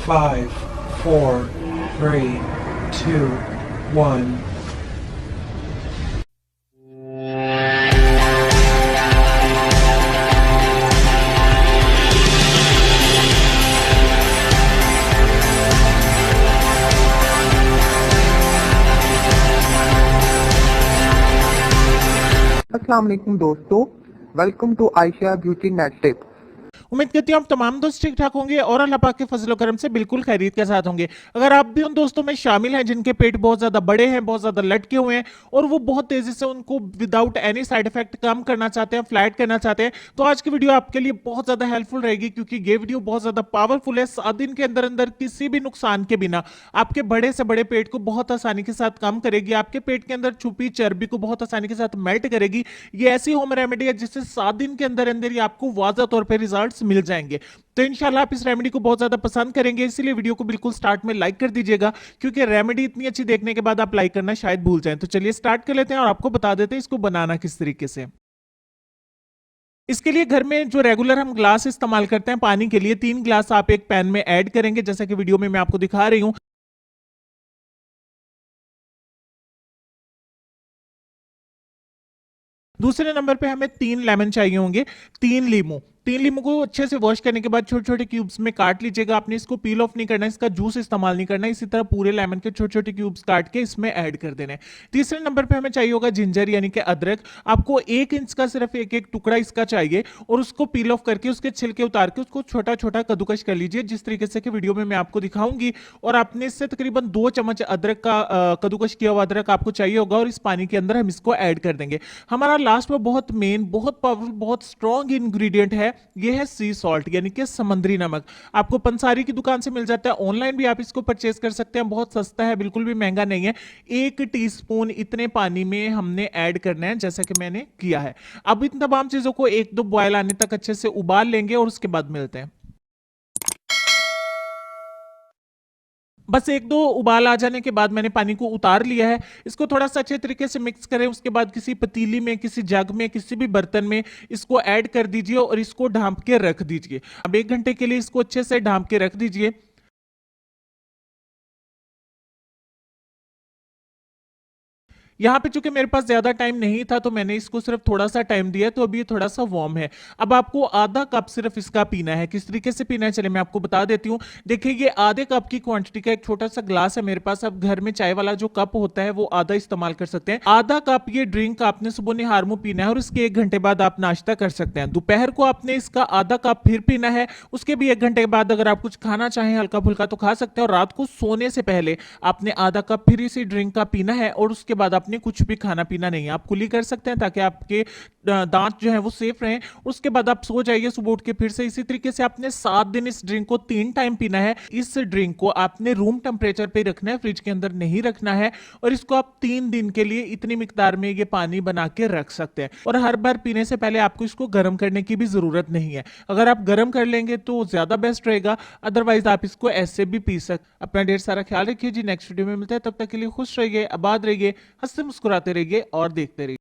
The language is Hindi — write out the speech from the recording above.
5, 4, 3, 2, 1. अस्सलाम वालेकुम दोस्तों, welcome to Ayesha beauty net tip. उम्मीद करती हूँ आप तमाम दोस्त ठीक ठाक होंगे और अल्लाह पाक के फजल करम से बिल्कुल खैरियत के साथ होंगे। अगर आप भी उन दोस्तों में शामिल हैं जिनके पेट बहुत ज्यादा बड़े हैं, बहुत ज्यादा लटके हुए हैं और वो बहुत तेजी से उनको विदाउट एनी साइड इफेक्ट कम करना चाहते हैं, फ्लैट करना चाहते हैं, तो आज की वीडियो आपके लिए बहुत ज्यादा हेल्पफुल रहेगी क्योंकि ये वीडियो बहुत ज्यादा पावरफुल है। 7 दिन के अंदर अंदर किसी भी नुकसान के बिना आपके बड़े से बड़े पेट को बहुत आसानी के साथ कम करेगी, आपके पेट के अंदर छुपी चर्बी को बहुत आसानी के साथ मेल्ट करेगी। ये ऐसी होम रेमेडी है जिससे 7 दिन के अंदर अंदर ही आपको वाज़ा तौर पर रिजल्ट्स मिल जाएंगे। तो इंशाल्लाह आप इस रेमेडी को बहुत ज्यादा पसंद करेंगे, इसीलिए वीडियो को बिल्कुल स्टार्ट में लाइक कर दीजिएगा क्योंकि रेमेडी इतनी अच्छी देखने के बाद आप लाइक करना शायद भूल जाएं। तो चलिए स्टार्ट कर लेते हैं और आपको बता देते हैं इसको बनाना किस तरीके से। इसके लिए घर में जो रेगुलर हम ग्लास इस्तेमाल करते हैं पानी के लिए, 3 ग्लास आप एक पैन में ऐड करेंगे जैसा कि वीडियो में मैं आपको दिखा रही हूं। दूसरे नंबर पे हमें 3 लेमन चाहिए होंगे, 3 लीमू को अच्छे से वॉश करने के बाद छोटे छोटे क्यूब्स में काट लीजिएगा। आपने इसको पील ऑफ नहीं करना, इसका जूस इस्तेमाल नहीं करना। इसी तरह पूरे लेमन के छोटे छोटे क्यूब्स काट के इसमें ऐड कर देने। तीसरे नंबर पे हमें चाहिए होगा जिंजर यानी कि अदरक। आपको 1 इंच का सिर्फ एक एक टुकड़ा इसका चाहिए और उसको पील ऑफ करके उसके छिलके उतार के उसको छोटा छोटा कद्दूकश कर लीजिए जिस तरीके से कि वीडियो में मैं आपको दिखाऊंगी। और आपने इससे तकरीबन 2 चम्मच अदरक का कद्दूकश किया हुआ अदरक आपको चाहिए होगा और इस पानी के अंदर हम इसको ऐड कर देंगे। हमारा लास्ट में बहुत मेन, बहुत पावरफुल, बहुत स्ट्रॉन्ग इंग्रेडिएंट है, ये है सी सॉल्ट यानी कि समुद्री नमक। आपको पंसारी की दुकान से मिल जाता है, ऑनलाइन भी आप इसको परचेज कर सकते हैं, बहुत सस्ता है, बिल्कुल भी महंगा नहीं है। 1 टीस्पून इतने पानी में हमने ऐड करना है जैसा कि मैंने किया है। अब इन तमाम चीजों को 1-2 बॉयल आने तक अच्छे से उबाल लेंगे और उसके बाद मिलते हैं। बस 1-2 उबाल आ जाने के बाद मैंने पानी को उतार लिया है। इसको थोड़ा सा अच्छे तरीके से मिक्स करें, उसके बाद किसी पतीली में, किसी जग में, किसी भी बर्तन में इसको ऐड कर दीजिए और इसको ढांप के रख दीजिए। अब 1 घंटे के लिए इसको अच्छे से ढांप के रख दीजिए। यहाँ पे चूंकि मेरे पास ज्यादा टाइम नहीं था तो मैंने इसको सिर्फ थोड़ा सा टाइम दिया, तो अभी ये थोड़ा सा वार्म है। अब आपको आधा कप सिर्फ इसका पीना है। किस तरीके से पीना है चले मैं आपको बता देती हूँ। देखिए ये आधे कप की क्वांटिटी का एक छोटा सा ग्लास है मेरे पास। अब घर में चाय वाला जो कप होता है वो आधा इस्तेमाल कर सकते हैं। आधा कप ये ड्रिंक आपने सुबह निहार मुंह पीना है और इसके 1 घंटे बाद आप नाश्ता कर सकते हैं। दोपहर को आपने इसका आधा कप फिर पीना है, उसके भी 1 घंटे बाद अगर आप कुछ खाना चाहें हल्का फुल्का तो खा सकते हैं। और रात को सोने से पहले आपने आधा कप फिर इसी ड्रिंक का पीना है और उसके बाद आपने कुछ भी खाना पीना नहीं है। आप कुली कर सकते हैं ताकि आपके दांत जो है वो सेफ रहें। उसके बाद आप सो जाइए, सुबह उठ के फिर से इसी तरीके से आपने 7 दिन इस ड्रिंक को 3 टाइम पीना है। इस ड्रिंक को आपने रूम टेम्परेचर पे रखना है, फ्रिज के अंदर नहीं रखना है। और इसको आप 3 दिन के लिए इतनी मिकदार में ये पानी बना के रख सकते हैं। और हर बार पीने से पहले आपको इसको गर्म करने की भी जरूरत नहीं है। अगर आप गर्म कर लेंगे तो ज्यादा बेस्ट रहेगा, अदरवाइज आप इसको ऐसे भी पी सकते। अपना ढेर सारा ख्याल रखिए जी। नेक्स्ट वीडियो में मिलता है, तब तक के लिए खुश रहिए, आबाद रहिए, हंसते मुस्कुराते रहिए और देखते रहिए।